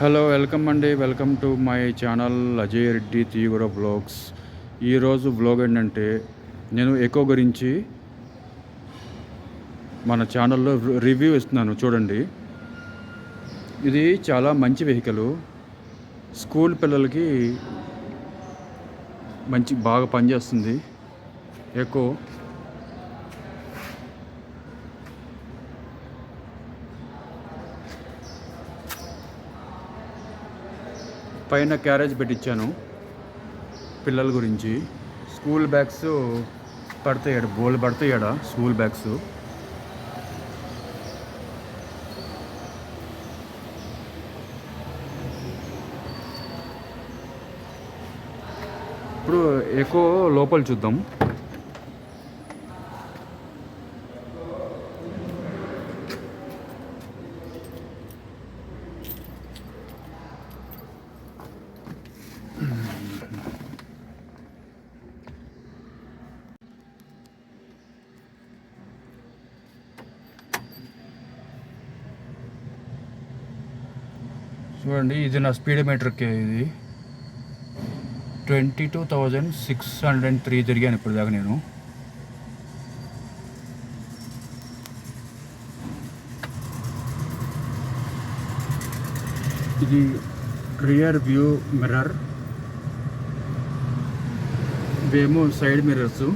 Hello welcome అండి. Welcome to my channel Ajay Reddy తీగుర vlogs. ఈరోజు బ్లాగ్ ఏంటంటే నేను ఎకో గురించి మన ఛానల్లో రివ్యూ ఇస్తున్నాను చూడండి. ఇది చాలా మంచి వెహికల్, స్కూల్ పిల్లలకి బాగా పనిచేస్తుంది. ఎకో పైన క్యారేజ్ పెట్టించాను పిల్లల గురించి. స్కూల్ బ్యాగ్స్ పడతాయాడు, బోల్ పడతాయాడ స్కూల్ బ్యాగ్స్. ఇప్పుడు ఎకో లోపల చూద్దాం. చూడండి, ఇది నా స్పీడ్ మీటర్కి. ఇది 22,603 తిరిగాను ఇప్పుడు దాకా నేను. ఇది రియర్ వ్యూ మిర్రర్, ఇవేమో సైడ్ మిర్రర్స్.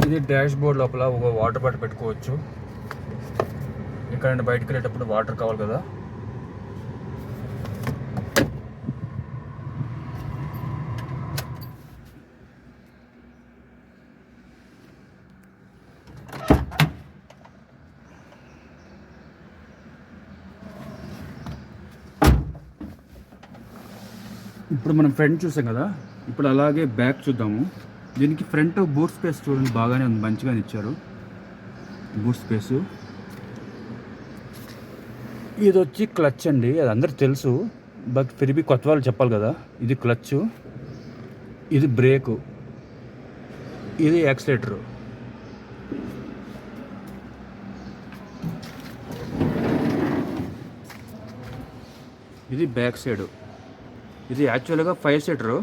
ఇది డాష్ బోర్డ్ లోపల ఒక వాటర్ బాటిల్ పెట్టుకోవచ్చు. ఇక్కడ బయటకు వెళ్ళేటప్పుడు వాటర్ కావాలి కదా. ఇప్పుడు మనం ఫ్రంట్ చూసాం కదా, ఇప్పుడు అలాగే బ్యాక్ చూద్దాము. దీనికి ఫ్రంట్ బూట్ స్పేస్ చూడండి, బాగానే ఉంది, మంచిగానే ఇచ్చారు బూట్ స్పేసు. ఇది వచ్చి క్లచ్ అండి, అది అందరికి తెలుసు, బట్ ఫిర్బీ కొత్త వాళ్ళు చెప్పాలి కదా. ఇది క్లచ్, ఇది బ్రేకు, ఇది యాక్సిలేటరు. ఇది బ్యాక్ సైడు. ఇది యాక్చువల్గా 5 సీటరు.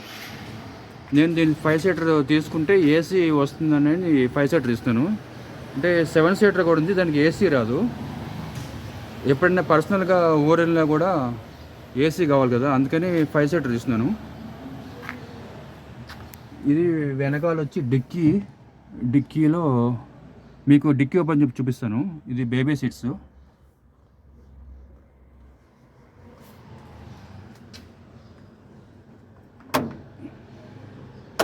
నేను దీన్ని 5 సీటర్ తీసుకుంటే ఏసీ వస్తుందని 5 సీటర్ ఇస్తాను. అంటే 7 సీటర్ కూడా ఉంది, దానికి ఏసీ రాదు. ఎప్పుడైనా పర్సనల్గా ఊరెళ్ళినా కూడా ఏసీ కావాలి కదా, అందుకని 5 సీటర్ ఇస్తున్నాను. ఇది వెనకాల వచ్చి డిక్కీలో మీకు డిక్కీ ఓపెన్ చెప్పి చూపిస్తాను. ఇది బేబీ సీట్స్.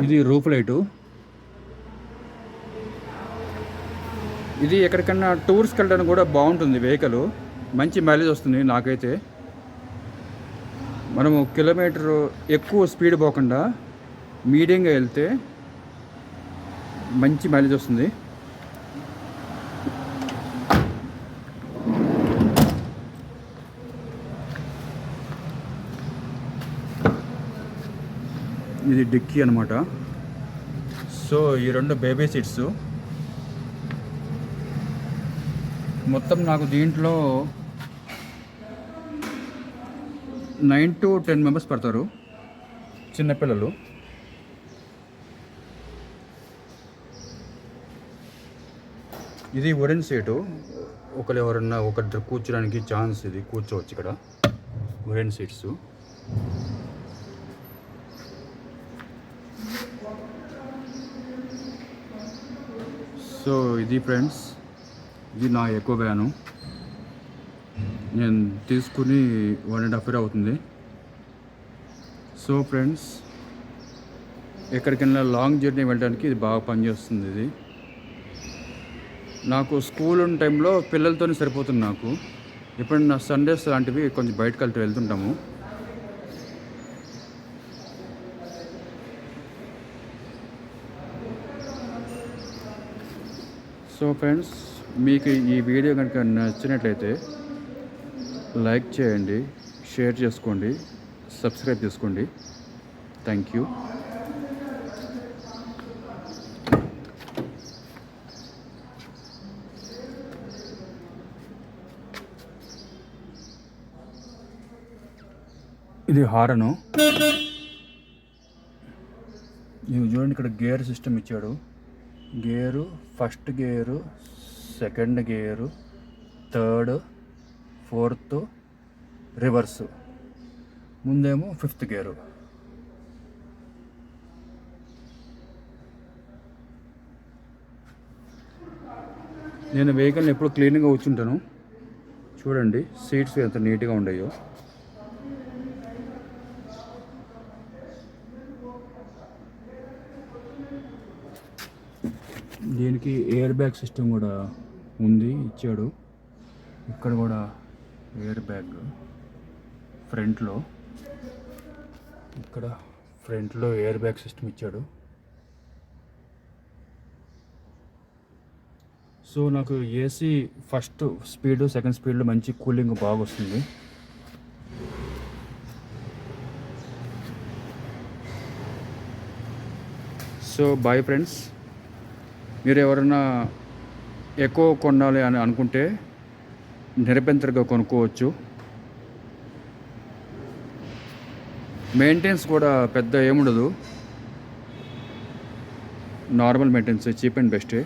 ఇది రూఫ్ లైటు. ఇది ఎక్కడికన్నా టూర్స్కి వెళ్ళడానికి కూడా బాగుంటుంది వెహికల్, మంచి మైలేజ్ వస్తుంది నాకైతే. మనము కిలోమీటర్ ఎక్కువ స్పీడ్ పోకుండా మీడియంగా వెళ్తే మంచి మైలేజ్ వస్తుంది. ఇది డిక్కీ అనమాట. సో ఈ 2 బేబీ సీట్స్. మొత్తం నాకు దీంట్లో 9 to 10 మెంబర్స్ పడతారు, చిన్నపిల్లలు. ఇది వుడెన్ సీటు, ఎవరన్నా ఒకరు కూర్చోడానికి ఛాన్స్, ఇది కూర్చోవచ్చు ఇక్కడ. Wooden seats. సో ఇది ఫ్రెండ్స్, ఇది నా ఎకో వ్యాను. నేను తీసుకుని 1.5 year అవుతుంది. సో ఫ్రెండ్స్, ఎక్కడికైనా లాంగ్ జర్నీ వెళ్ళడానికి ఇది బాగా పనిచేస్తుంది. ఇది నాకు స్కూల్ ఉన్న టైంలో పిల్లలతోనే సరిపోతుంది నాకు. ఎప్పుడైనా సండేస్ లాంటివి కొంచెం బయటకు వెళ్తుంటాము. సో ఫ్రెండ్స్, మీకు ఈ వీడియో కనుక నచ్చినట్లయితే లైక్ చేయండి, షేర్ చేసుకోండి, సబ్స్క్రైబ్ చేసుకోండి. Thank you. ఇది హారను. ఇవి చూడండి, ఇక్కడ గేర్ సిస్టమ్ ఇచ్చాడు. Gear, first gear, second gear, third, fourth, reverse. ముందేమో ఫిఫ్త్ గేరు. నేను వెహికల్ని ఎప్పుడు క్లీన్గా కూర్చుంటాను. చూడండి సీట్స్ ఎంత నీట్గా ఉన్నాయో. దీనికి ఎయిర్ బ్యాగ్ సిస్టమ్ కూడా ఉంది, ఇచ్చాడు. ఇక్కడ కూడా ఎయిర్ బ్యాగ్ ఫ్రంట్లో, ఇక్కడ ఫ్రంట్లో ఎయిర్ బ్యాగ్ సిస్టమ్ ఇచ్చాడు. సో నాకు ఏసీ ఫస్ట్ స్పీడ్, సెకండ్ స్పీడ్లో మంచి కూలింగ్ బాగా వస్తుంది. సో బాయ్ ఫ్రెండ్స్, మీరు ఎవరైనా ఎక్కువ కొనాలి అని అనుకుంటే నిరభ్యంతరంగా కొనుక్కోవచ్చు. మెయింటెనెన్స్ కూడా పెద్ద ఏముండదు, నార్మల్ మెయింటెనెన్స్, చీప్ అండ్ బెస్టే.